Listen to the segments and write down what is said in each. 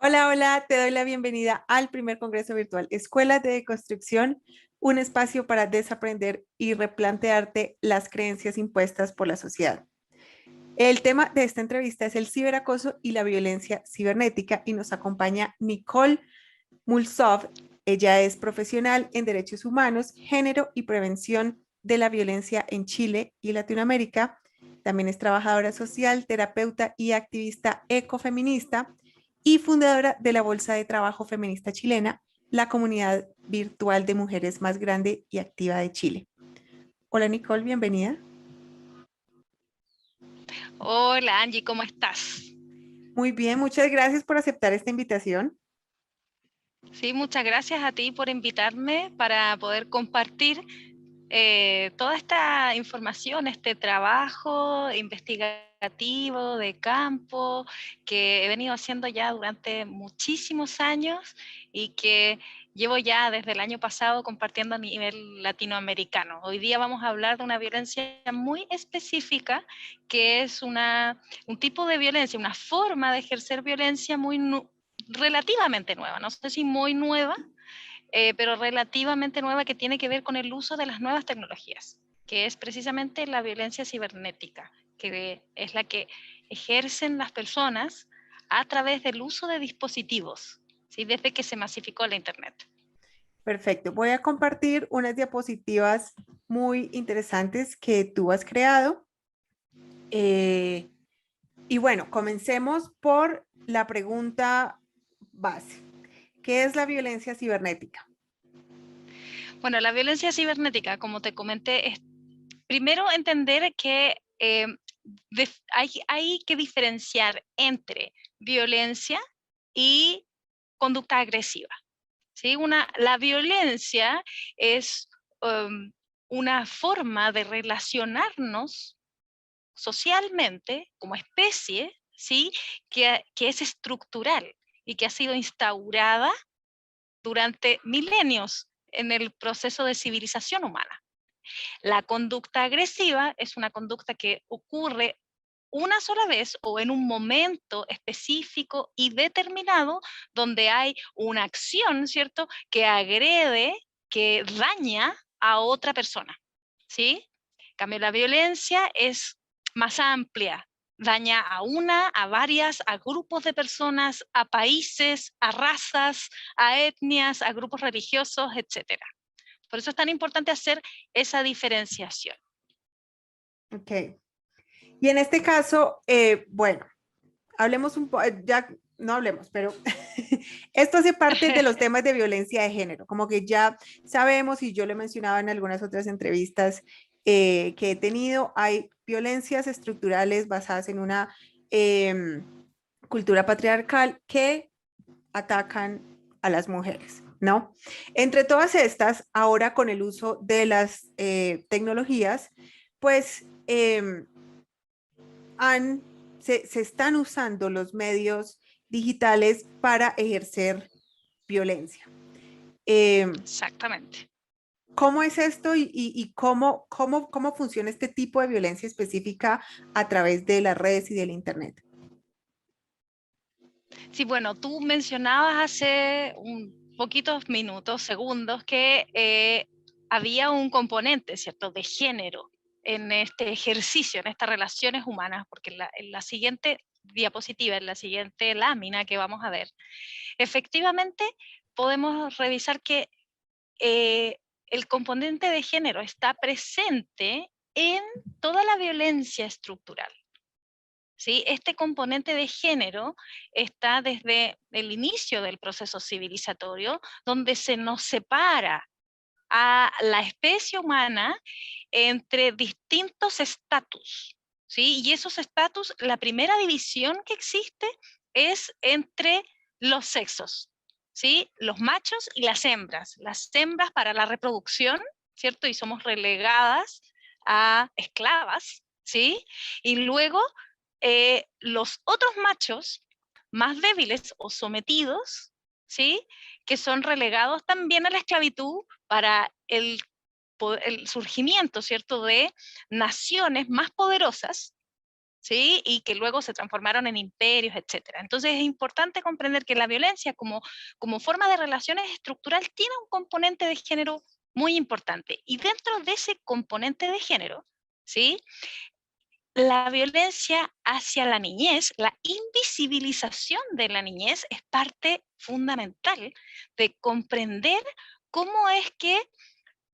Hola, hola, te doy la bienvenida al primer Congreso Virtual Escuelas de Deconstrucción, un espacio para desaprender y replantearte las creencias impuestas por la sociedad. El tema de esta entrevista es el ciberacoso y la violencia cibernética y nos acompaña Nicole Mulsov. Ella es profesional en derechos humanos, género y prevención de la violencia en Chile y Latinoamérica. También es trabajadora social, terapeuta y activista ecofeminista y fundadora de la Bolsa de Trabajo Feminista Chilena, la comunidad virtual de mujeres más grande y activa de Chile. Hola Nicole, bienvenida. Hola Angie, ¿cómo estás? Muy bien, muchas gracias por aceptar esta invitación. Sí, muchas gracias a ti por invitarme para poder compartir toda esta información, este trabajo investigativo de campo que he venido haciendo ya durante muchísimos años y que llevo ya desde el año pasado compartiendo a nivel latinoamericano. Hoy día vamos a hablar de una violencia muy específica que es un tipo de violencia, una forma de ejercer violencia relativamente nueva, no sé si muy nueva, pero relativamente nueva, que tiene que ver con el uso de las nuevas tecnologías, que es precisamente la violencia cibernética, que es la que ejercen las personas a través del uso de dispositivos, ¿sí? Desde que se masificó la Internet. Perfecto. Voy a compartir unas diapositivas muy interesantes que tú has creado. Eh, y bueno, comencemos por la pregunta base. ¿Qué es la violencia cibernética? Bueno, la violencia cibernética, como te comenté, es primero entender que hay que diferenciar entre violencia y conducta agresiva. ¿Sí? La violencia es um, una forma de relacionarnos socialmente como especie, ¿sí? Que es estructural y que ha sido instaurada durante milenios en el proceso de civilización humana. La conducta agresiva es una conducta que ocurre una sola vez o en un momento específico y determinado donde hay una acción, ¿cierto?, que agrede, que daña a otra persona, ¿sí? En cambio, la violencia es más amplia, daña a una, a varias, a grupos de personas, a países, a razas, a etnias, a grupos religiosos, etcétera. Por eso es tan importante hacer esa diferenciación. Ok. Y en este caso, bueno, hablemos un poco, ya no hablemos, pero esto hace parte de los temas de violencia de género, como que ya sabemos, y yo lo he mencionado en algunas otras entrevistas que he tenido, hay violencias estructurales basadas en una cultura patriarcal que atacan a las mujeres, ¿no? Entre todas estas, ahora con el uso de las tecnologías, pues han, se están usando los medios digitales para ejercer violencia. Exactamente. ¿Cómo es esto y cómo funciona este tipo de violencia específica a través de las redes y del Internet? Sí, bueno, tú mencionabas hace un poquitos minutos, segundos, que había un componente, ¿cierto?, de género en este ejercicio, en estas relaciones humanas, porque en la siguiente diapositiva, en la siguiente lámina que vamos a ver, efectivamente podemos revisar que eh, el componente de género está presente en toda la violencia estructural. ¿Sí? Este componente de género está desde el inicio del proceso civilizatorio, donde se nos separa a la especie humana entre distintos estatus. ¿Sí? Y esos estatus, la primera división que existe es entre los sexos, ¿sí? Los machos y las hembras. Las hembras para la reproducción, ¿cierto? Y somos relegadas a esclavas, ¿sí? Y luego los otros machos más débiles o sometidos, ¿sí? Que son relegados también a la esclavitud para el surgimiento, ¿cierto?, de naciones más poderosas, ¿sí? Y que luego se transformaron en imperios, etcétera. Entonces es importante comprender que la violencia como forma de relaciones estructural tiene un componente de género muy importante. Y dentro de ese componente de género, ¿sí? La violencia hacia la niñez, la invisibilización de la niñez es parte fundamental de comprender cómo es que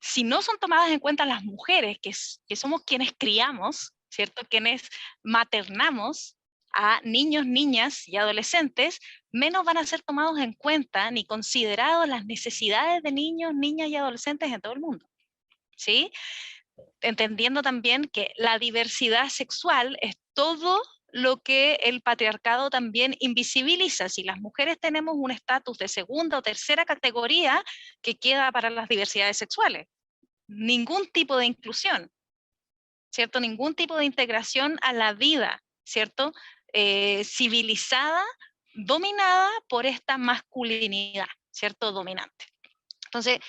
si no son tomadas en cuenta las mujeres, que somos quienes criamos, ¿cierto? Quienes maternamos a niños, niñas y adolescentes, menos van a ser tomados en cuenta ni considerados las necesidades de niños, niñas y adolescentes en todo el mundo, ¿sí? Entendiendo también que la diversidad sexual es todo lo que el patriarcado también invisibiliza. Si las mujeres tenemos un estatus de segunda o tercera categoría que queda para las diversidades sexuales, ningún tipo de inclusión, ¿cierto? Ningún tipo de integración a la vida, ¿cierto? Civilizada, dominada por esta masculinidad, ¿cierto? Dominante. Entonces,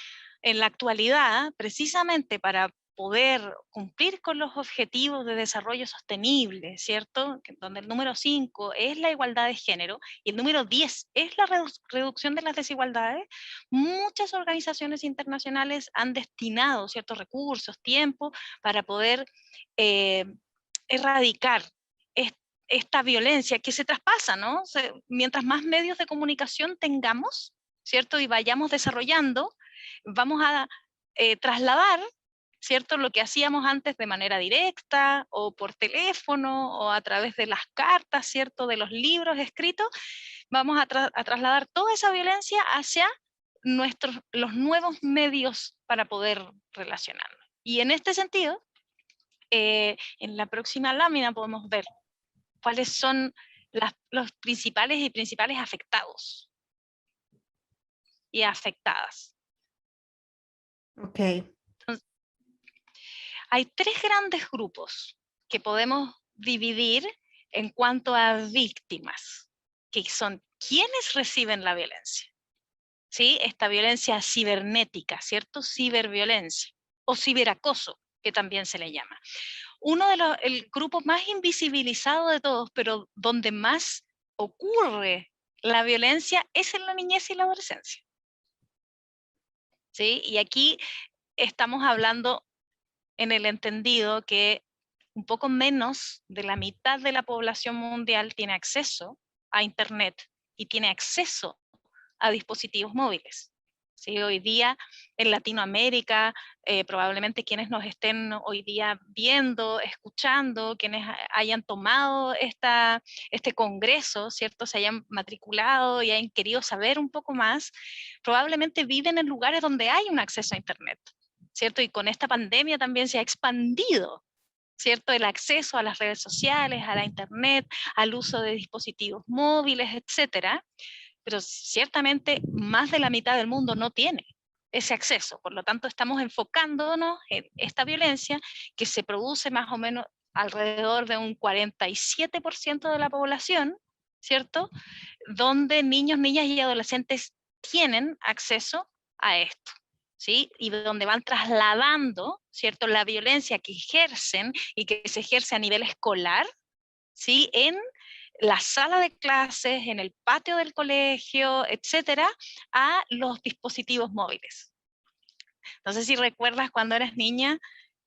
en la actualidad, precisamente para poder cumplir con los objetivos de desarrollo sostenible, ¿cierto? Donde el número 5 es la igualdad de género y el número 10 es la reducción de las desigualdades, muchas organizaciones internacionales han destinado ciertos recursos, tiempo, para poder eh, erradicar esta violencia que se traspasa, ¿no? Mientras más medios de comunicación tengamos, ¿cierto? Y vayamos desarrollando, vamos a trasladar, ¿cierto? Lo que hacíamos antes de manera directa o por teléfono o a través de las cartas, ¿cierto? De los libros escritos, vamos a trasladar toda esa violencia hacia los nuevos medios para poder relacionarnos. Y en este sentido, en la próxima lámina podemos ver cuáles son los principales afectados y afectadas. Ok, Entonces, hay tres grandes grupos que podemos dividir en cuanto a víctimas, que son quienes reciben la violencia. ¿Sí? Esta violencia cibernética, ¿cierto? Ciberviolencia o ciberacoso, que también se le llama. El grupo más invisibilizado de todos, pero donde más ocurre la violencia es en la niñez y la adolescencia. ¿Sí? Y aquí estamos hablando en el entendido que un poco menos de la mitad de la población mundial tiene acceso a Internet y tiene acceso a dispositivos móviles. ¿Sí? Hoy día en Latinoamérica, probablemente quienes nos estén hoy día viendo, escuchando, quienes hayan tomado este congreso, ¿cierto? Se hayan matriculado y hayan querido saber un poco más, probablemente viven en lugares donde hay un acceso a Internet, ¿cierto? Y con esta pandemia también se ha expandido, ¿cierto? El acceso a las redes sociales, a la Internet, al uso de dispositivos móviles, etcétera, pero ciertamente más de la mitad del mundo no tiene ese acceso. Por lo tanto, estamos enfocándonos en esta violencia que se produce más o menos alrededor de un 47% de la población, ¿cierto? Donde niños, niñas y adolescentes tienen acceso a esto. ¿Sí? Y donde van trasladando, ¿cierto?, la violencia que ejercen y que se ejerce a nivel escolar, ¿sí?, en la sala de clases, en el patio del colegio, etcétera, a los dispositivos móviles. No sé si recuerdas cuando eras niña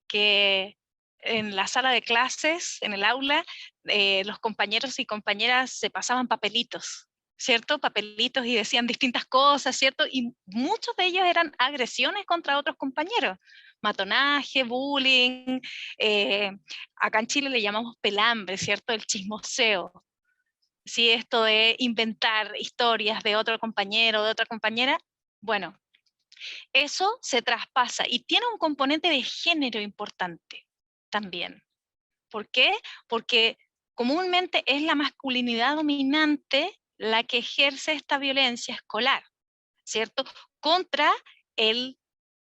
que en la sala de clases, en el aula, los compañeros y compañeras se pasaban papelitos, ¿cierto? Papelitos y decían distintas cosas, ¿cierto? Y muchos de ellos eran agresiones contra otros compañeros, matonaje, bullying, acá en Chile le llamamos pelambre, ¿cierto? El chismoseo. Sí, esto de inventar historias de otro compañero, de otra compañera, bueno, eso se traspasa y tiene un componente de género importante también. ¿Por qué? Porque comúnmente es la masculinidad dominante la que ejerce esta violencia escolar, ¿cierto? Contra el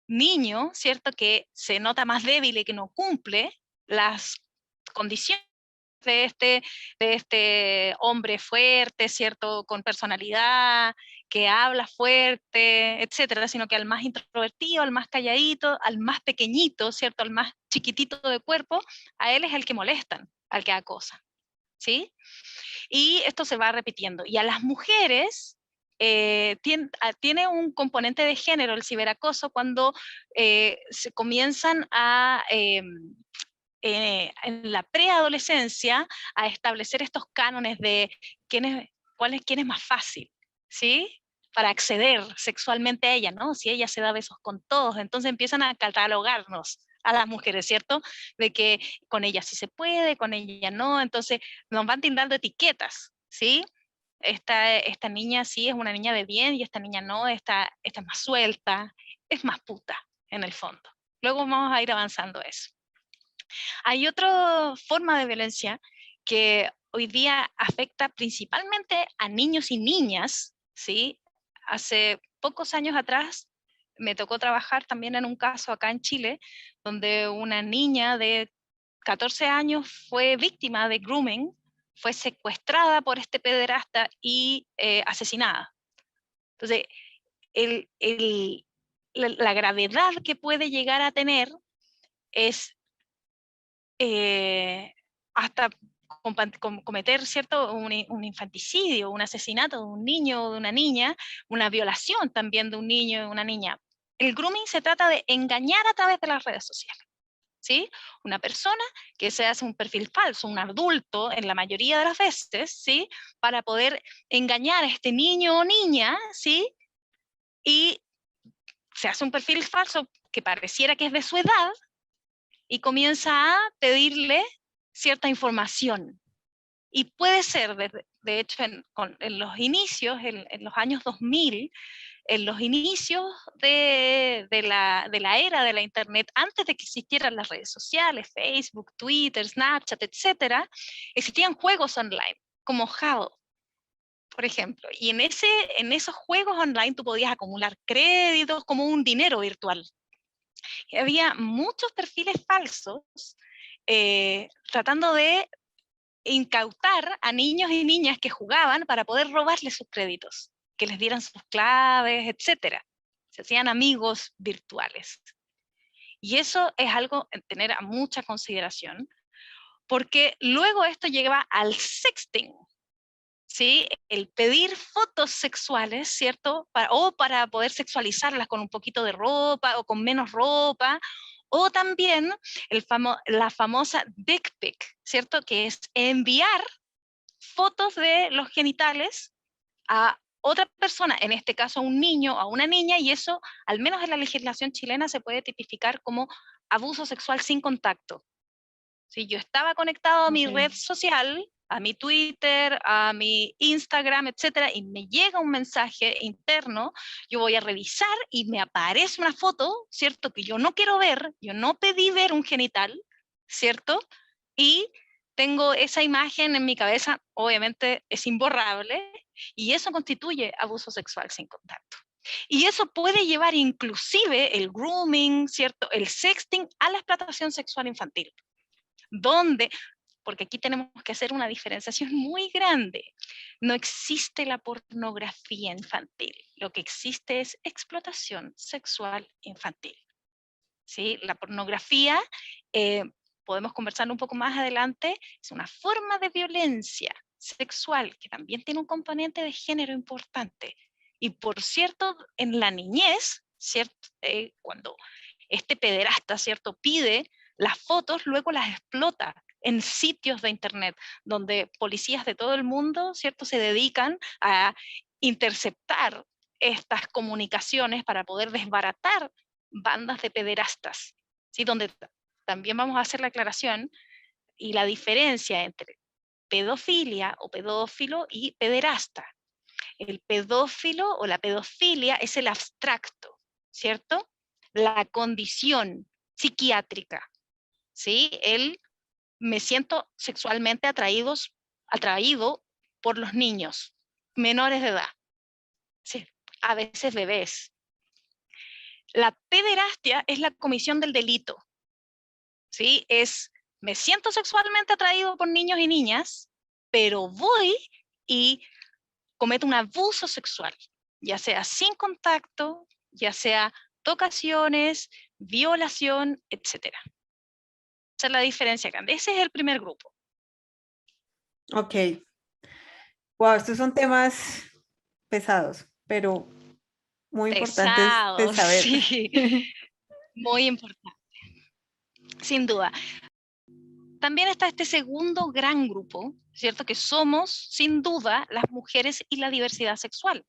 niño, ¿cierto? Que se nota más débil y que no cumple las condiciones de este hombre fuerte, ¿cierto? Con personalidad, que habla fuerte, etcétera, sino que al más introvertido, al más calladito, al más pequeñito, ¿cierto? Al más chiquitito de cuerpo, a él es el que molestan, al que acosan. ¿sí? Y esto se va repitiendo. Y a las mujeres tiene un componente de género el ciberacoso cuando se comienzan a, en la preadolescencia, a establecer estos cánones de quién es más fácil, ¿sí? Para acceder sexualmente a ella, ¿no? Si ella se da besos con todos, entonces empiezan a catalogarnos a las mujeres, ¿cierto? De que con ella sí se puede, con ella no, entonces nos van tildando etiquetas, ¿sí? Esta niña sí es una niña de bien y esta niña no, esta es más suelta, es más puta, en el fondo. Luego vamos a ir avanzando eso. Hay otra forma de violencia que hoy día afecta principalmente a niños y niñas, ¿sí? Hace pocos años atrás me tocó trabajar también en un caso acá en Chile, donde una niña de 14 años fue víctima de grooming, fue secuestrada por este pederasta y asesinada. Entonces, el, el, la gravedad que puede llegar a tener es hasta cometer cierto un infanticidio, un asesinato de un niño o de una niña, una violación también de un niño o una niña. El grooming se trata de engañar a través de las redes sociales. ¿Sí? Una persona que se hace un perfil falso, un adulto en la mayoría de las veces, ¿sí? Para poder engañar a este niño o niña, ¿sí? Y se hace un perfil falso que pareciera que es de su edad y comienza a pedirle cierta información. Y puede ser, de hecho, en los inicios, en los años 2000, en los inicios de la era de la Internet, antes de que existieran las redes sociales, Facebook, Twitter, Snapchat, etcétera, existían juegos online, como Jado, por ejemplo. Y en esos juegos online tú podías acumular créditos como un dinero virtual. Y había muchos perfiles falsos tratando de incautar a niños y niñas que jugaban para poder robarles sus créditos, que les dieran sus claves, etcétera. Se hacían amigos virtuales. Y eso es algo a tener a mucha consideración, porque luego esto lleva al sexting, ¿sí? El pedir fotos sexuales, ¿cierto? O para poder sexualizarlas con un poquito de ropa o con menos ropa, o también la famosa dick pic, ¿cierto? Que es enviar fotos de los genitales a otra persona, en este caso a un niño o a una niña, y eso, al menos en la legislación chilena, se puede tipificar como abuso sexual sin contacto. Si yo estaba conectado a mi red social, a mi Twitter, a mi Instagram, etcétera, y me llega un mensaje interno, yo voy a revisar y me aparece una foto, ¿cierto? Que yo no quiero ver, yo no pedí ver un genital, ¿cierto? Y tengo esa imagen en mi cabeza, obviamente es imborrable, y eso constituye abuso sexual sin contacto. Y eso puede llevar inclusive el grooming, ¿cierto? El sexting a la explotación sexual infantil, donde, porque aquí tenemos que hacer una diferenciación muy grande, no existe la pornografía infantil, lo que existe es explotación sexual infantil. ¿Sí? La pornografía, podemos conversar un poco más adelante, es una forma de violencia sexual que también tiene un componente de género importante. Y por cierto, en la niñez, ¿cierto? Cuando este pederasta, ¿cierto?, pide las fotos, luego las explota en sitios de internet, donde policías de todo el mundo, ¿cierto?, se dedican a interceptar estas comunicaciones para poder desbaratar bandas de pederastas, ¿sí? Donde también vamos a hacer la aclaración y la diferencia entre pedofilia o pedófilo y pederasta. El pedófilo o la pedofilia es el abstracto, ¿cierto? La condición psiquiátrica, ¿sí? Me siento sexualmente atraído por los niños menores de edad, ¿sí? A veces bebés. La pederastia es la comisión del delito, ¿sí? Me siento sexualmente atraído por niños y niñas, pero voy y cometo un abuso sexual, ya sea sin contacto, ya sea tocaciones, violación, etc. Esa es la diferencia grande. Ese es el primer grupo. Ok. Wow, estos son temas pesados, pero muy importantes de Pesados, saber. sí, muy importante, sin duda. También está este segundo gran grupo, ¿cierto? Que somos, sin duda, las mujeres y la diversidad sexual.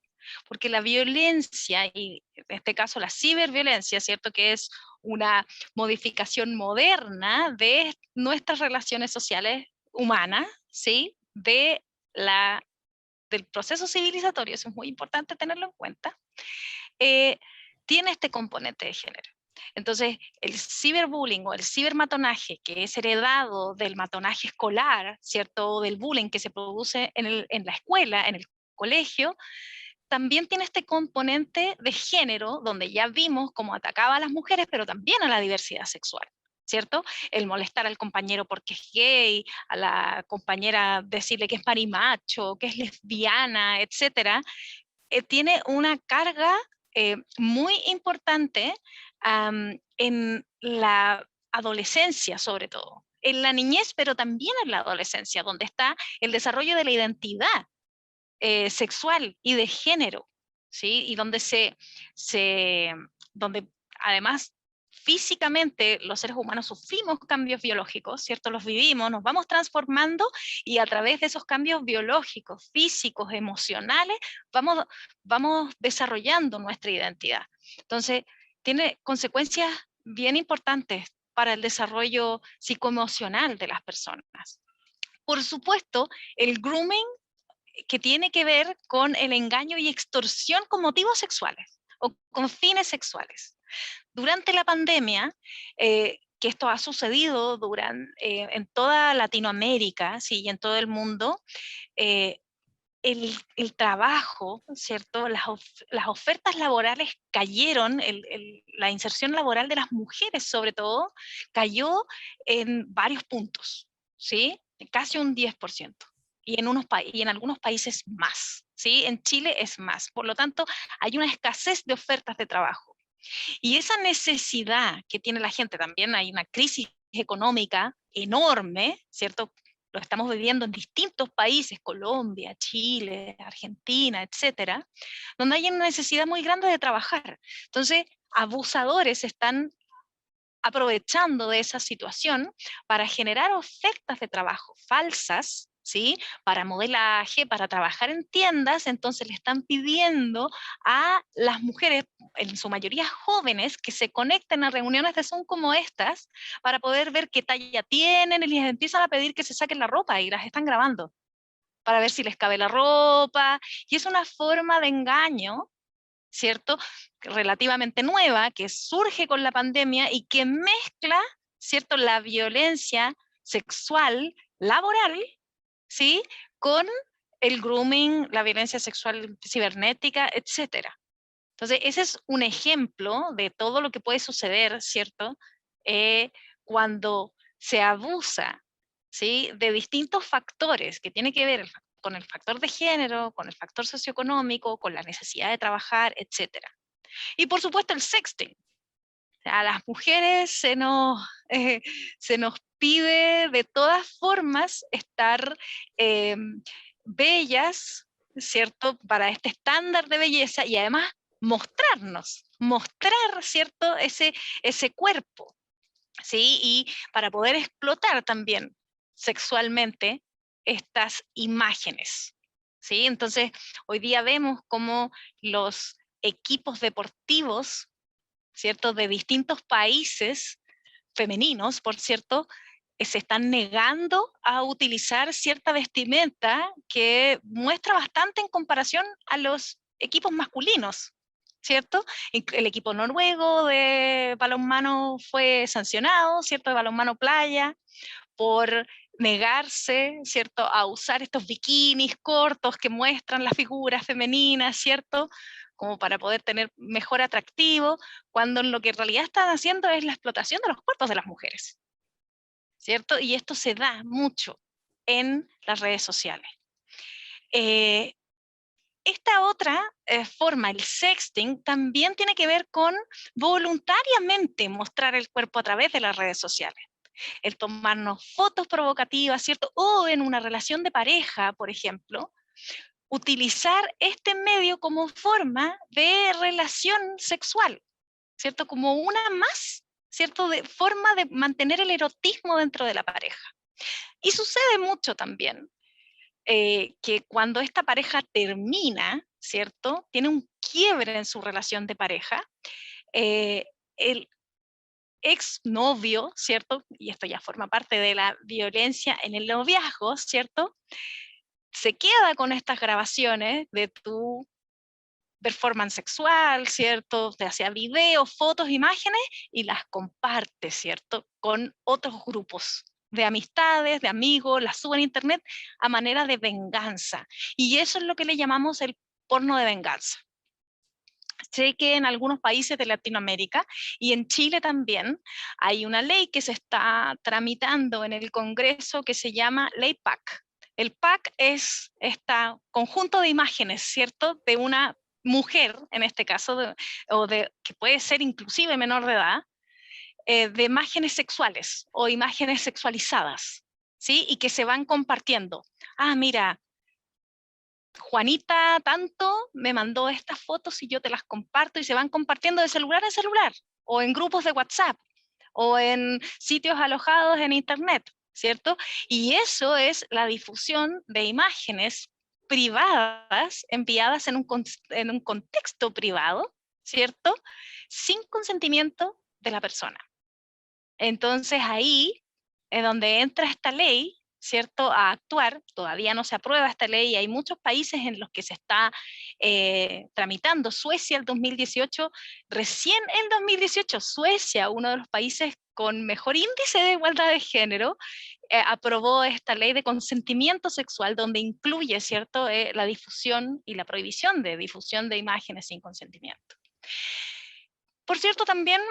Porque la violencia, y en este caso la ciberviolencia, ¿cierto? Que es una modificación moderna de nuestras relaciones sociales humanas, ¿sí? Del proceso civilizatorio, eso es muy importante tenerlo en cuenta, eh, tiene este componente de género. Entonces, el ciberbullying o el cibermatonaje, que es heredado del matonaje escolar, ¿cierto? Del bullying que se produce en la escuela, en el colegio, también tiene este componente de género, donde ya vimos cómo atacaba a las mujeres, pero también a la diversidad sexual, ¿cierto? El molestar al compañero porque es gay, a la compañera decirle que es marimacho, que es lesbiana, etcétera, tiene una carga muy importante en la adolescencia, sobre todo. En la niñez, pero también en la adolescencia, donde está el desarrollo de la identidad sexual y de género, ¿sí? Y donde además físicamente los seres humanos sufrimos cambios biológicos, ¿cierto? Los vivimos, nos vamos transformando y a través de esos cambios biológicos, físicos, emocionales, vamos desarrollando nuestra identidad. Entonces, tiene consecuencias bien importantes para el desarrollo psicoemocional de las personas. Por supuesto, el grooming que tiene que ver con el engaño y extorsión con motivos sexuales o con fines sexuales. Durante la pandemia, que esto ha sucedido en toda Latinoamérica, sí, y en todo el mundo, eh, el trabajo, ¿cierto? Las ofertas laborales cayeron, la inserción laboral de las mujeres sobre todo, cayó en varios puntos, ¿sí? Casi un 10%. Y en algunos países más, ¿sí? En Chile es más. Por lo tanto, hay una escasez de ofertas de trabajo. Y esa necesidad que tiene la gente, también hay una crisis económica enorme, ¿cierto? Lo estamos viviendo en distintos países, Colombia, Chile, Argentina, etcétera, donde hay una necesidad muy grande de trabajar. Entonces, abusadores están aprovechando de esa situación para generar ofertas de trabajo falsas, ¿sí? Para modelaje, para trabajar en tiendas, entonces le están pidiendo a las mujeres, en su mayoría jóvenes, que se conecten a reuniones de Zoom como estas para poder ver qué talla tienen y les empiezan a pedir que se saquen la ropa y las están grabando para ver si les cabe la ropa, y es una forma de engaño, ¿cierto? Relativamente nueva, que surge con la pandemia y que mezcla, ¿cierto? La violencia sexual laboral, ¿sí? Con el grooming, la violencia sexual cibernética, etcétera. Entonces, ese es un ejemplo de todo lo que puede suceder, ¿cierto? Cuando se abusa, ¿sí? De distintos factores que tiene que ver con el factor de género, con el factor socioeconómico, con la necesidad de trabajar, etcétera. Y por supuesto el sexting. A las mujeres se nos pide de todas formas estar eh, bellas, ¿cierto? Para este estándar de belleza y además mostrar, ¿cierto? Ese cuerpo, ¿sí? Y para poder explotar también sexualmente estas imágenes, ¿sí? Entonces, hoy día vemos cómo los equipos deportivos, ¿cierto? De distintos países, femeninos, por cierto, se están negando a utilizar cierta vestimenta que muestra bastante en comparación a los equipos masculinos, ¿cierto? El equipo noruego de balonmano fue sancionado, ¿cierto? De balonmano playa, por negarse, ¿cierto?, a usar estos bikinis cortos que muestran las figuras femeninas, ¿cierto?, como para poder tener mejor atractivo, cuando lo que en realidad están haciendo es la explotación de los cuerpos de las mujeres, ¿cierto? Y esto se da mucho en las redes sociales. Eh, esta otra forma, el sexting, también tiene que ver con voluntariamente mostrar el cuerpo a través de las redes sociales. el tomarnos fotos provocativas, ¿cierto? O en una relación de pareja, por ejemplo, utilizar este medio como forma de relación sexual, ¿cierto? Como una más, ¿cierto? De forma de mantener el erotismo dentro de la pareja. Y sucede mucho también que cuando esta pareja termina, ¿cierto? Tiene un quiebre en su relación de pareja, el exnovio, ¿cierto? Y esto ya forma parte de la violencia en el noviazgo, ¿cierto? Se queda con estas grabaciones de tu performance sexual, ¿cierto? Te hacía videos, fotos, imágenes y las comparte, ¿cierto? Con otros grupos de amistades, de amigos, las sube en internet a manera de venganza. Y eso es lo que le llamamos el porno de venganza. Sé que en algunos países de Latinoamérica y en Chile también hay una ley que se está tramitando en el Congreso que se llama Ley PAC. El PAC es este conjunto de imágenes, ¿cierto? De una mujer, en este caso, que puede ser inclusive menor de edad, de imágenes sexuales o imágenes sexualizadas, ¿sí? Y que se van compartiendo. Ah, mira, Juanita tanto me mandó estas fotos y yo te las comparto y se van compartiendo de celular en celular o en grupos de WhatsApp o en sitios alojados en internet, ¿cierto? Y eso es la difusión de imágenes privadas enviadas en un contexto privado, ¿cierto? Sin consentimiento de la persona. Entonces ahí es donde entra esta ley, ¿cierto?, a actuar. Todavía no se aprueba esta ley y hay muchos países en los que se está tramitando. Suecia el 2018, recién el 2018, Suecia, uno de los países con mejor índice de igualdad de género, aprobó esta ley de consentimiento sexual donde incluye, ¿cierto?, la difusión y la prohibición de difusión de imágenes sin consentimiento. Por cierto, también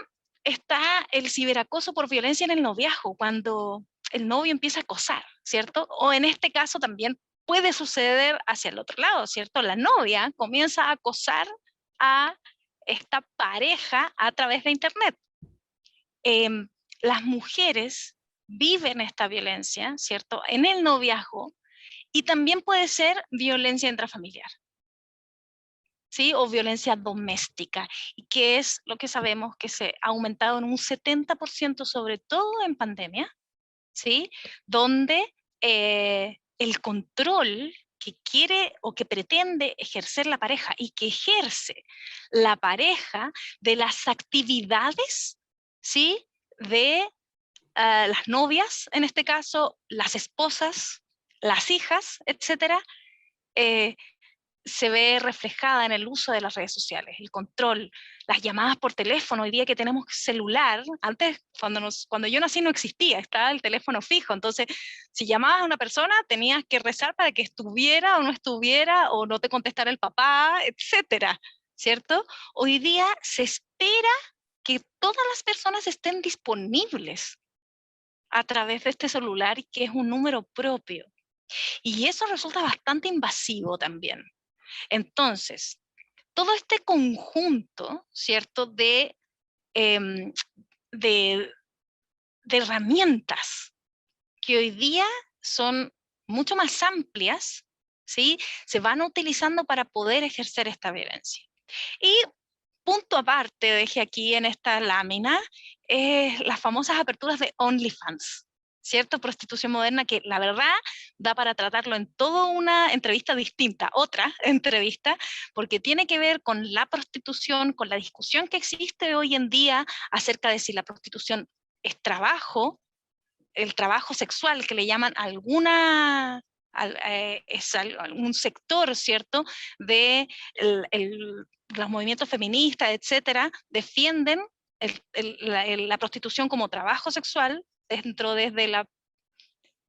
está el ciberacoso por violencia en el noviazgo, cuando el novio empieza a acosar, ¿cierto? O en este caso también puede suceder hacia el otro lado, ¿cierto? La novia comienza a acosar a esta pareja a través de Internet. Las mujeres viven esta violencia, ¿cierto? En el noviazgo y también puede ser violencia intrafamiliar. ¿Sí? O violencia doméstica, y que es lo que sabemos que se ha aumentado en un 70%, sobre todo en pandemia, ¿sí? Donde el control que quiere o que pretende ejercer la pareja y que ejerce la pareja de las actividades, ¿sí?, de las novias, en este caso, las esposas, las hijas, etcétera, se ve reflejada en el uso de las redes sociales, el control, las llamadas por teléfono. Hoy día que tenemos celular, antes cuando yo nací no existía, estaba el teléfono fijo, entonces si llamabas a una persona tenías que rezar para que estuviera o no te contestara el papá, etcétera, ¿cierto? Hoy día se espera que todas las personas estén disponibles a través de este celular y que es un número propio. Y eso resulta bastante invasivo también. Entonces, todo este conjunto, ¿cierto?, de, em, de, de herramientas que hoy día son mucho más amplias, ¿sí?, se van utilizando para poder ejercer esta violencia. Y punto aparte, dejé aquí en esta lámina, las famosas aperturas de OnlyFans, ¿cierto? Prostitución moderna, que la verdad da para tratarlo en toda una entrevista distinta, otra entrevista, porque tiene que ver con la prostitución, con la discusión que existe hoy en día acerca de si la prostitución es trabajo, el trabajo sexual que le llaman es algún sector, ¿cierto?, de los movimientos feministas, etcétera, defienden la prostitución como trabajo sexual desde la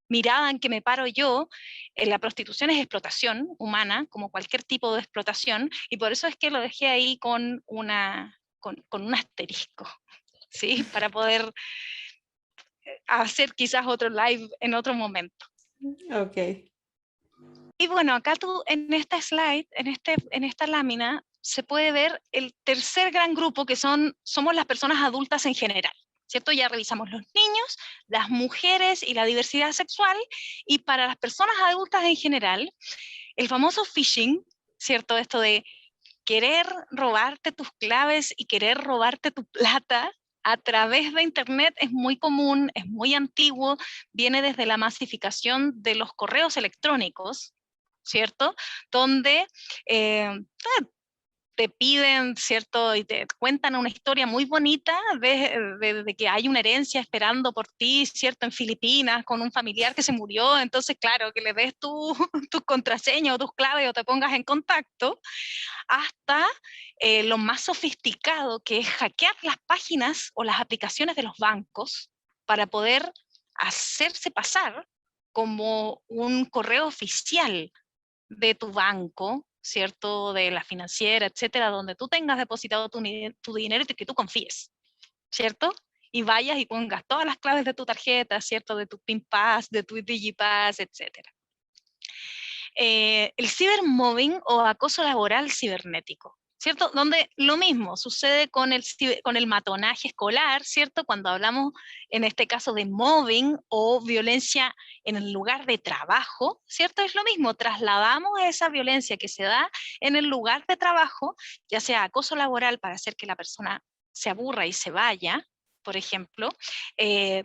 mirada en que me paro yo. La prostitución es explotación humana, como cualquier tipo de explotación, y por eso es que lo dejé ahí con un asterisco, ¿sí?, para poder hacer quizás otro live en otro momento. Ok. Y bueno, acá tú en esta slide, en esta lámina, se puede ver el tercer gran grupo, que somos las personas adultas en general, ¿cierto? Ya revisamos los niños, las mujeres y la diversidad sexual, y para las personas adultas en general, el famoso phishing, ¿cierto? Esto de querer robarte tus claves y querer robarte tu plata a través de Internet es muy común, es muy antiguo, viene desde la masificación de los correos electrónicos, ¿cierto? Donde te piden, ¿cierto? Y te cuentan una historia muy bonita de que hay una herencia esperando por ti, ¿cierto? En Filipinas, con un familiar que se murió, entonces, claro, que le des tu contraseña o tus claves o te pongas en contacto, hasta lo más sofisticado, que es hackear las páginas o las aplicaciones de los bancos para poder hacerse pasar como un correo oficial de tu banco, ¿cierto? De la financiera, etcétera, donde tú tengas depositado tu dinero y que tú confíes, ¿cierto? Y vayas y pongas todas las claves de tu tarjeta, ¿cierto? De tu PIN Pass, de tu DigiPass, etcétera. El cibermobbing o acoso laboral cibernético, ¿cierto? Donde lo mismo sucede con el matonaje escolar, ¿cierto? Cuando hablamos en este caso de mobbing o violencia en el lugar de trabajo, ¿cierto? Es lo mismo, trasladamos esa violencia que se da en el lugar de trabajo, ya sea acoso laboral para hacer que la persona se aburra y se vaya, por ejemplo,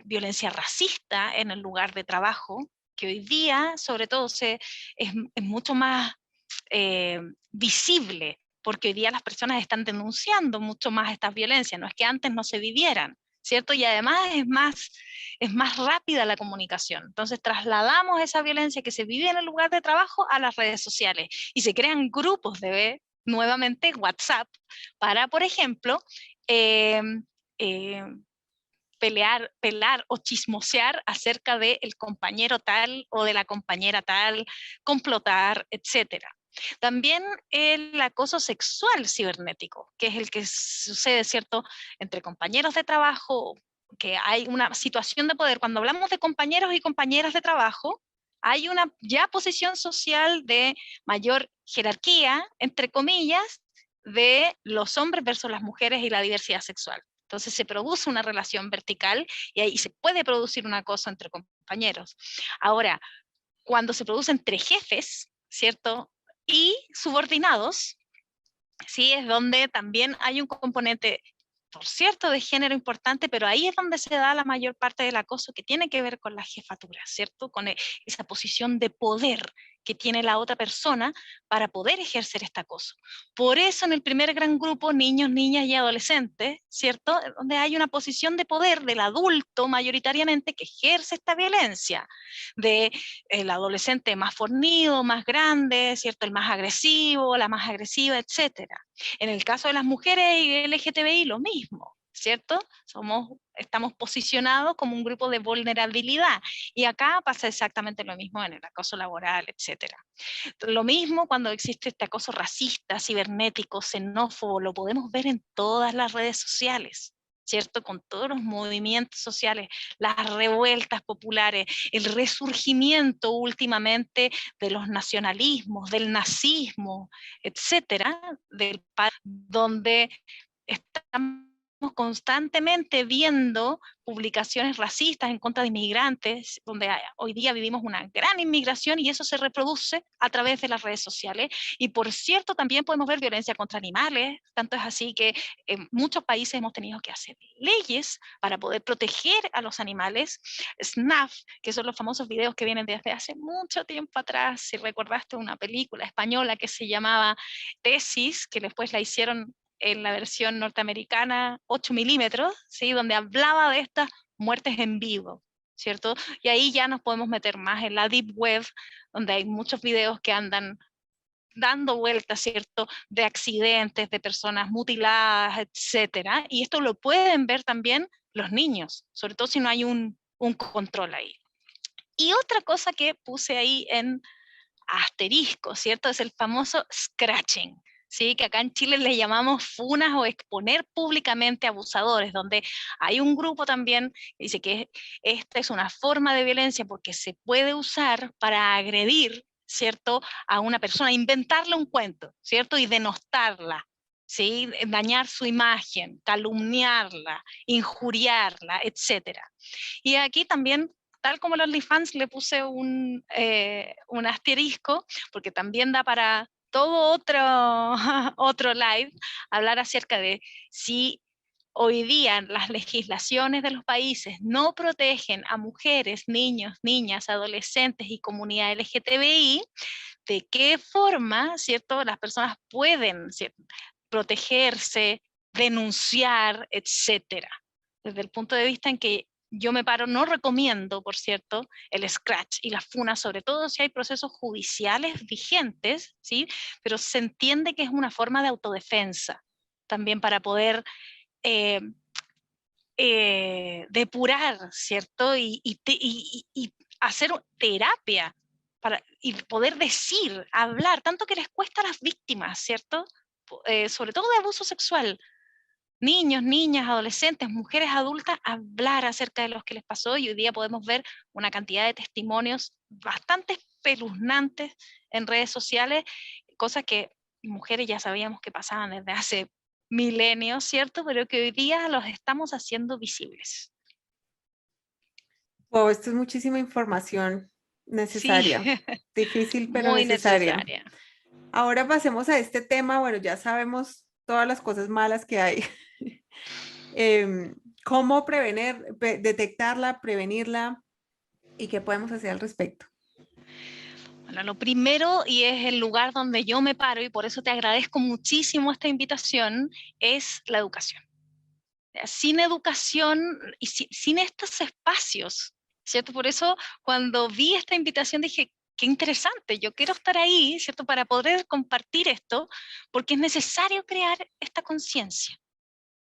violencia racista en el lugar de trabajo, que hoy día, sobre todo, es mucho más visible, porque hoy día las personas están denunciando mucho más estas violencias, no es que antes no se vivieran, ¿cierto? Y además es más rápida la comunicación. Entonces trasladamos esa violencia que se vive en el lugar de trabajo a las redes sociales y se crean grupos de, nuevamente, WhatsApp, para, por ejemplo, eh, eh, pelar o chismosear acerca del compañero tal o de la compañera tal, complotar, etcétera. También el acoso sexual cibernético, que es el que sucede, ¿cierto?, entre compañeros de trabajo, que hay una situación de poder. Cuando hablamos de compañeros y compañeras de trabajo, hay una ya posición social de mayor jerarquía, entre comillas, de los hombres versus las mujeres y la diversidad sexual. Entonces se produce una relación vertical y ahí se puede producir una cosa entre compañeros. Ahora, cuando se produce entre jefes, ¿cierto? Y subordinados, sí, es donde también hay un componente, por cierto, de género importante, pero ahí es donde se da la mayor parte del acoso que tiene que ver con la jefatura, ¿cierto? Con esa posición de poder que tiene la otra persona para poder ejercer este acoso. Por eso en el primer gran grupo, niños, niñas y adolescentes, ¿cierto? Donde hay una posición de poder del adulto mayoritariamente que ejerce esta violencia, de el adolescente más fornido, más grande, ¿cierto? El más agresivo, la más agresiva, etcétera. En el caso de las mujeres y LGTBI, lo mismo, ¿cierto? Estamos posicionados como un grupo de vulnerabilidad. Y acá pasa exactamente lo mismo en el acoso laboral, etcétera. Lo mismo cuando existe este acoso racista, cibernético, xenófobo, lo podemos ver en todas las redes sociales, ¿cierto? Con todos los movimientos sociales, las revueltas populares, el resurgimiento últimamente de los nacionalismos, del nazismo, etcétera, donde estamos constantemente viendo publicaciones racistas en contra de inmigrantes, donde hoy día vivimos una gran inmigración y eso se reproduce a través de las redes sociales. Y por cierto, también podemos ver violencia contra animales, tanto es así que en muchos países hemos tenido que hacer leyes para poder proteger a los animales. SNAF, que son los famosos videos que vienen desde hace mucho tiempo atrás, si recordaste una película española que se llamaba Tesis, que después la hicieron en la versión norteamericana 8 milímetros, ¿sí? Donde hablaba de estas muertes en vivo, ¿cierto? Y ahí ya nos podemos meter más en la deep web, donde hay muchos videos que andan dando vueltas, ¿cierto? De accidentes, de personas mutiladas, etcétera. Y esto lo pueden ver también los niños, sobre todo si no hay un control ahí. Y otra cosa que puse ahí en asterisco, ¿cierto? Es el famoso scratching, ¿sí? Que acá en Chile le llamamos funas o exponer públicamente abusadores, donde hay un grupo también que dice que esta es una forma de violencia porque se puede usar para agredir, ¿cierto? A una persona, inventarle un cuento, ¿cierto? Y denostarla, ¿sí? Dañar su imagen, calumniarla, injuriarla, etc. Y aquí también, tal como los OnlyFans, le puse un asterisco, porque también da para todo otro, otro live, hablar acerca de si hoy día las legislaciones de los países no protegen a mujeres, niños, niñas, adolescentes y comunidad LGTBI, de qué forma, ¿cierto?, las personas pueden, ¿cierto?, protegerse, denunciar, etcétera. Desde el punto de vista en que yo me paro, no recomiendo, por cierto, el scratch y la funa, sobre todo si hay procesos judiciales vigentes, ¿sí? Pero se entiende que es una forma de autodefensa, también para poder eh, depurar, ¿cierto? Y hacer terapia y poder decir, hablar, tanto que les cuesta a las víctimas, ¿cierto? Sobre todo de abuso sexual, niños, niñas, adolescentes, mujeres adultas, hablar acerca de lo que les pasó, y hoy día podemos ver una cantidad de testimonios bastante espeluznantes en redes sociales, cosas que mujeres ya sabíamos que pasaban desde hace milenios, ¿cierto? Pero que hoy día los estamos haciendo visibles. Wow, esto es muchísima información Sí, necesaria, difícil pero muy necesaria. necesaria. Ahora pasemos a este tema. Bueno, ya sabemos todas las cosas malas que hay. Em, ¿Cómo prevenir, detectarla, prevenirla y qué podemos hacer al respecto? Bueno, lo primero, y es el lugar donde yo me paro, y por eso te agradezco muchísimo esta invitación, es la educación. Sin educación y sin estos espacios, ¿cierto? Por eso cuando vi esta invitación dije, qué interesante, yo quiero estar ahí, ¿cierto? Para poder compartir esto, porque es necesario crear esta conciencia,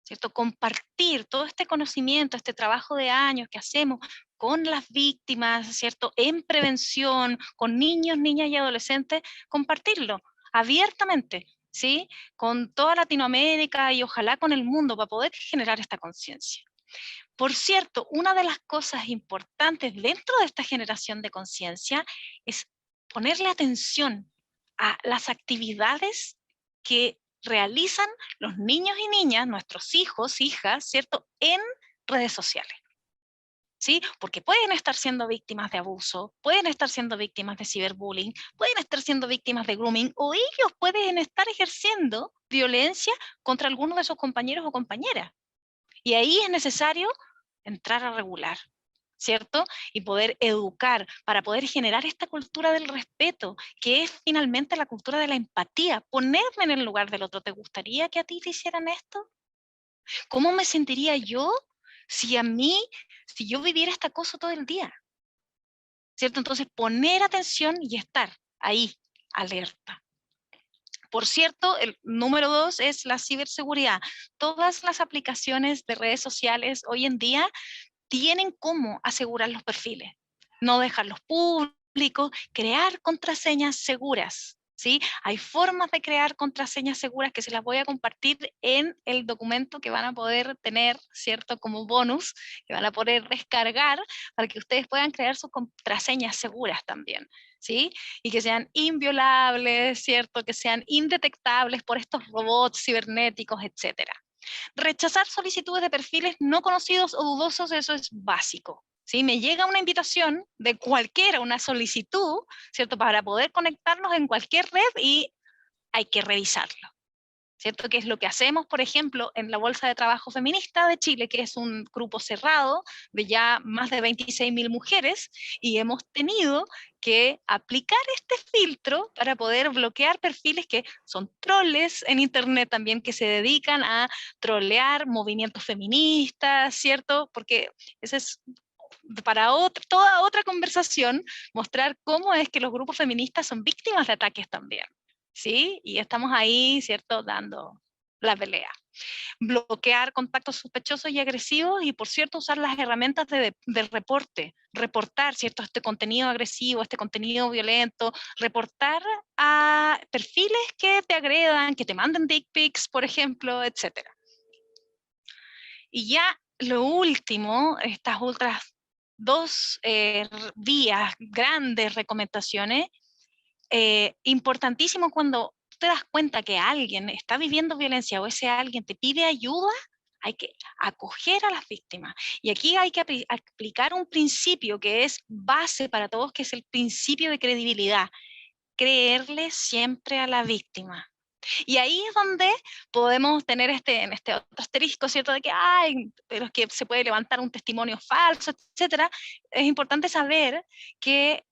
¿cierto? Compartir todo este conocimiento, este trabajo de años que hacemos con las víctimas, ¿cierto? En prevención, con niños, niñas y adolescentes, compartirlo abiertamente, ¿sí? Con toda Latinoamérica y ojalá con el mundo para poder generar esta conciencia. Por cierto, una de las cosas importantes dentro de esta generación de conciencia es ponerle atención a las actividades que realizan los niños y niñas, nuestros hijos, hijas, ¿cierto?, en redes sociales. ¿Sí? Porque pueden estar siendo víctimas de abuso, pueden estar siendo víctimas de ciberbullying, pueden estar siendo víctimas de grooming, o ellos pueden estar ejerciendo violencia contra alguno de sus compañeros o compañeras. Y ahí es necesario entrar a regular, ¿cierto? Y poder educar para poder generar esta cultura del respeto, que es finalmente la cultura de la empatía, ponerme en el lugar del otro. ¿Te gustaría que a ti te hicieran esto? ¿Cómo me sentiría yo si si yo viviera este acoso todo el día? ¿Cierto? Entonces, poner atención y estar ahí, alerta. Por cierto, el número 2 es la ciberseguridad. Todas las aplicaciones de redes sociales hoy en día tienen cómo asegurar los perfiles, no dejarlos públicos, crear contraseñas seguras. ¿Sí? Hay formas de crear contraseñas seguras que se las voy a compartir en el documento que van a poder tener, ¿cierto? Como bonus, que van a poder descargar para que ustedes puedan crear sus contraseñas seguras también, ¿sí? Y que sean inviolables, ¿cierto? Que sean indetectables por estos robots cibernéticos, etcétera. Rechazar solicitudes de perfiles no conocidos o dudosos, eso es básico. ¿Sí? Me llega una invitación de cualquiera, una solicitud, ¿cierto? Para poder conectarnos en cualquier red y hay que revisarlo. ¿Cierto? Que es lo que hacemos, por ejemplo, en la Bolsa de Trabajo Feminista de Chile, que es un grupo cerrado de ya más de 26.000 mujeres, y hemos tenido que aplicar este filtro para poder bloquear perfiles que son troles en Internet también, que se dedican a trolear movimientos feministas, ¿cierto? Porque ese es para toda otra conversación, mostrar cómo es que los grupos feministas son víctimas de ataques también. ¿Sí? Y estamos ahí, ¿cierto?, dando la pelea. Bloquear contactos sospechosos y agresivos y, por cierto, usar las herramientas del reporte, reportar, ¿cierto?, este contenido agresivo, este contenido violento, reportar a perfiles que te agredan, que te manden dick pics, por ejemplo, etcétera. Y ya lo último, estas otras dos vías, grandes recomendaciones, importantísimo cuando te das cuenta que alguien está viviendo violencia o ese alguien te pide ayuda, hay que acoger a las víctimas. Y aquí hay que aplicar un principio que es base para todos, que es el principio de credibilidad. Creerle siempre a la víctima. Y ahí es donde podemos tener este otro asterisco, ¿cierto? De que, ay, pero es que se puede levantar un testimonio falso, etcétera. Es importante saber que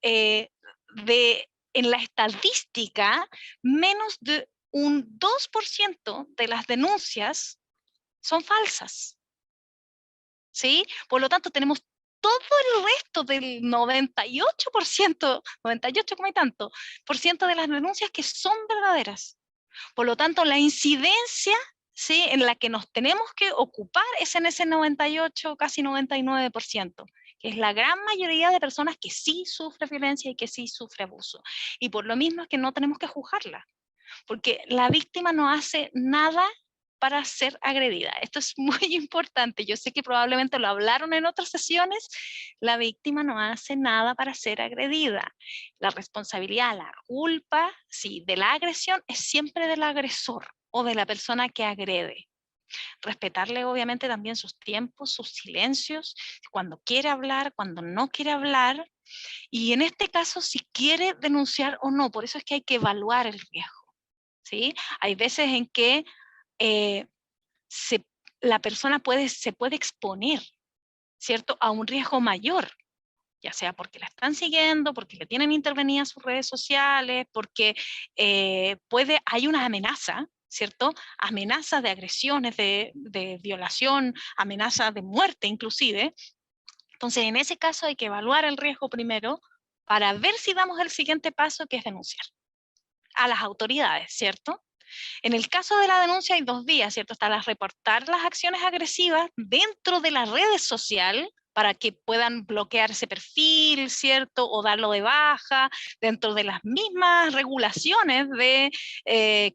en la estadística, menos de un 2% de las denuncias son falsas, ¿sí? Por lo tanto, tenemos todo el resto del 98%, 98 como y tanto, por ciento de las denuncias que son verdaderas. Por lo tanto, la incidencia, ¿sí?, en la que nos tenemos que ocupar es en ese 98, casi 99%, que es la gran mayoría de personas que sí sufre violencia y que sí sufre abuso. Y por lo mismo es que no tenemos que juzgarla, porque la víctima no hace nada para ser agredida. Esto es muy importante. Yo sé que probablemente lo hablaron en otras sesiones. La víctima no hace nada para ser agredida. La responsabilidad, la culpa, sí, de la agresión es siempre del agresor o de la persona que agrede. Respetarle obviamente también sus tiempos, sus silencios, cuando quiere hablar, cuando no quiere hablar. Y en este caso, si quiere denunciar o no. Por eso es que hay que evaluar el riesgo, ¿sí? Hay veces en que la persona se puede exponer, ¿cierto?, a un riesgo mayor, ya sea porque la están siguiendo, porque le tienen intervenidas sus redes sociales, porque hay una amenaza, ¿cierto? Amenazas de agresiones, de violación, amenazas de muerte inclusive. Entonces, en ese caso hay que evaluar el riesgo primero para ver si damos el siguiente paso, que es denunciar a las autoridades, ¿cierto? En el caso de la denuncia hay 2 vías, ¿cierto? Está la reportar las acciones agresivas dentro de la red social para que puedan bloquear ese perfil, ¿cierto? O darlo de baja dentro de las mismas regulaciones de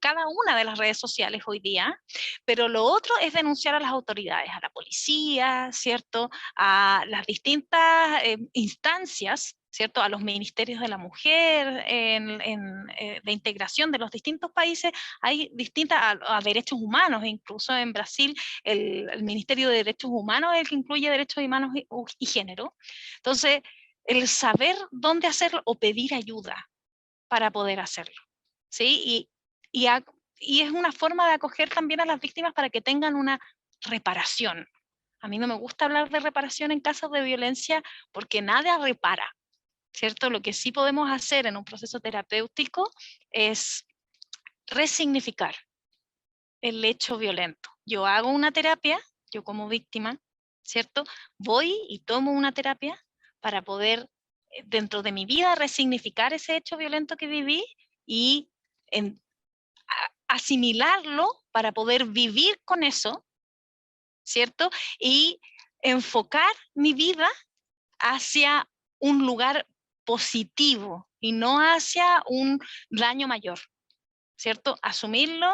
cada una de las redes sociales hoy día. Pero lo otro es denunciar a las autoridades, a la policía, ¿cierto? A las distintas instancias, ¿cierto?, a los ministerios de la mujer, de integración de los distintos países. Hay distintas, a derechos humanos, incluso en Brasil el Ministerio de Derechos Humanos es el que incluye derechos humanos y género. Entonces, el saber dónde hacerlo o pedir ayuda para poder hacerlo, ¿sí? Y es una forma de acoger también a las víctimas para que tengan una reparación. A mí no me gusta hablar de reparación en casos de violencia porque nada repara, ¿cierto? Lo que sí podemos hacer en un proceso terapéutico es resignificar el hecho violento. Yo hago una terapia, yo como víctima, ¿cierto? Voy y tomo una terapia para poder, dentro de mi vida, resignificar ese hecho violento que viví y asimilarlo para poder vivir con eso, ¿cierto? Y enfocar mi vida hacia un lugar positivo y no hacia un daño mayor, ¿cierto? Asumirlo,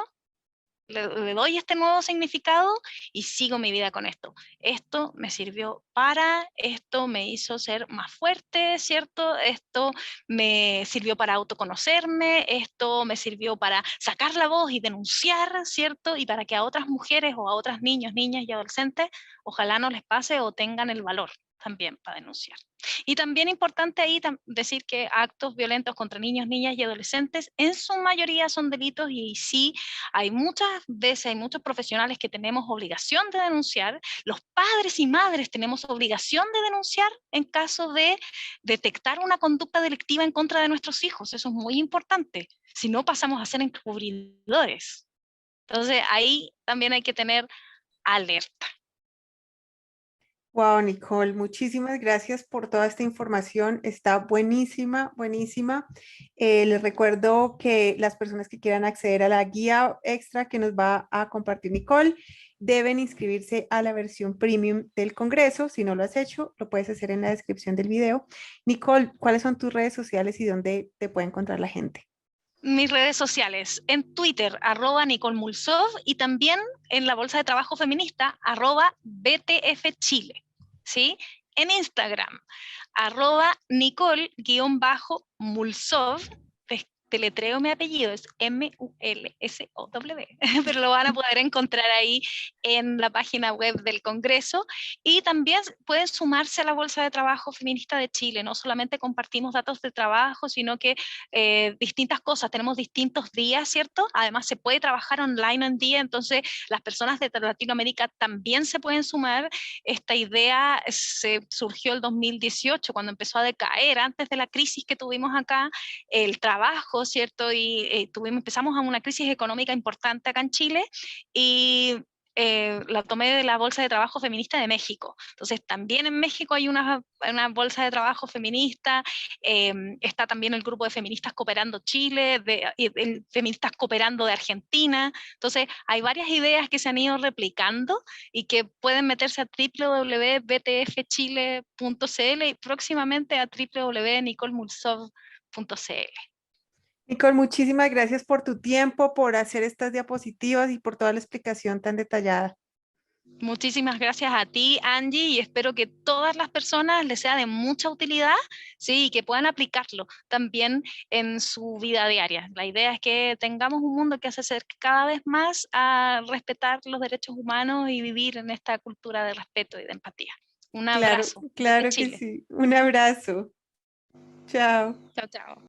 le doy este nuevo significado y sigo mi vida con esto. Esto me sirvió esto me hizo ser más fuerte, ¿cierto? Esto me sirvió para autoconocerme, esto me sirvió para sacar la voz y denunciar, ¿cierto? Y para que a otras mujeres o a otros niños, niñas y adolescentes, ojalá no les pase o tengan el valor también para denunciar. Y también importante ahí decir que actos violentos contra niños, niñas y adolescentes en su mayoría son delitos y sí, hay muchas veces, hay muchos profesionales que tenemos obligación de denunciar, los padres y madres tenemos obligación de denunciar en caso de detectar una conducta delictiva en contra de nuestros hijos, eso es muy importante, si no pasamos a ser encubridores. Entonces ahí también hay que tener alerta. Wow, Nicole, muchísimas gracias por toda esta información. Está buenísima, buenísima. Les recuerdo que las personas que quieran acceder a la guía extra que nos va a compartir Nicole deben inscribirse a la versión premium del Congreso. Si no lo has hecho, lo puedes hacer en la descripción del video. Nicole, ¿cuáles son tus redes sociales y dónde te puede encontrar la gente? Mis redes sociales, en Twitter, @NicoleMulsov, y también en la Bolsa de Trabajo Feminista, @BTFChile, ¿sí? En Instagram, @Nicole_Mulsov, deletreo mi apellido, es Mulsow, pero lo van a poder encontrar ahí en la página web del Congreso. Y también pueden sumarse a la Bolsa de Trabajo Feminista de Chile. No solamente compartimos datos de trabajo, sino que distintas cosas. Tenemos distintos días, ¿cierto? Además, se puede trabajar online en día, entonces las personas de Latinoamérica también se pueden sumar. Esta idea se surgió el 2018, cuando empezó a decaer, antes de la crisis que tuvimos acá, el trabajo, ¿cierto? Y empezamos a una crisis económica importante acá en Chile, y la tomé de la Bolsa de Trabajo Feminista de México. Entonces, también en México hay una bolsa de trabajo feminista, está también el grupo de Feministas Cooperando Chile, Feministas Cooperando de Argentina. Entonces, hay varias ideas que se han ido replicando y que pueden meterse a www.btfchile.cl y próximamente a www.nicolemulsov.cl. Nicole, muchísimas gracias por tu tiempo, por hacer estas diapositivas y por toda la explicación tan detallada. Muchísimas gracias a ti, Angie, y espero que todas las personas les sea de mucha utilidad, sí, y que puedan aplicarlo también en su vida diaria. La idea es que tengamos un mundo que se acerque cada vez más a respetar los derechos humanos y vivir en esta cultura de respeto y de empatía. Un Claro, abrazo desde claro que Chile. sí. Un abrazo. Chao. Chao, chao.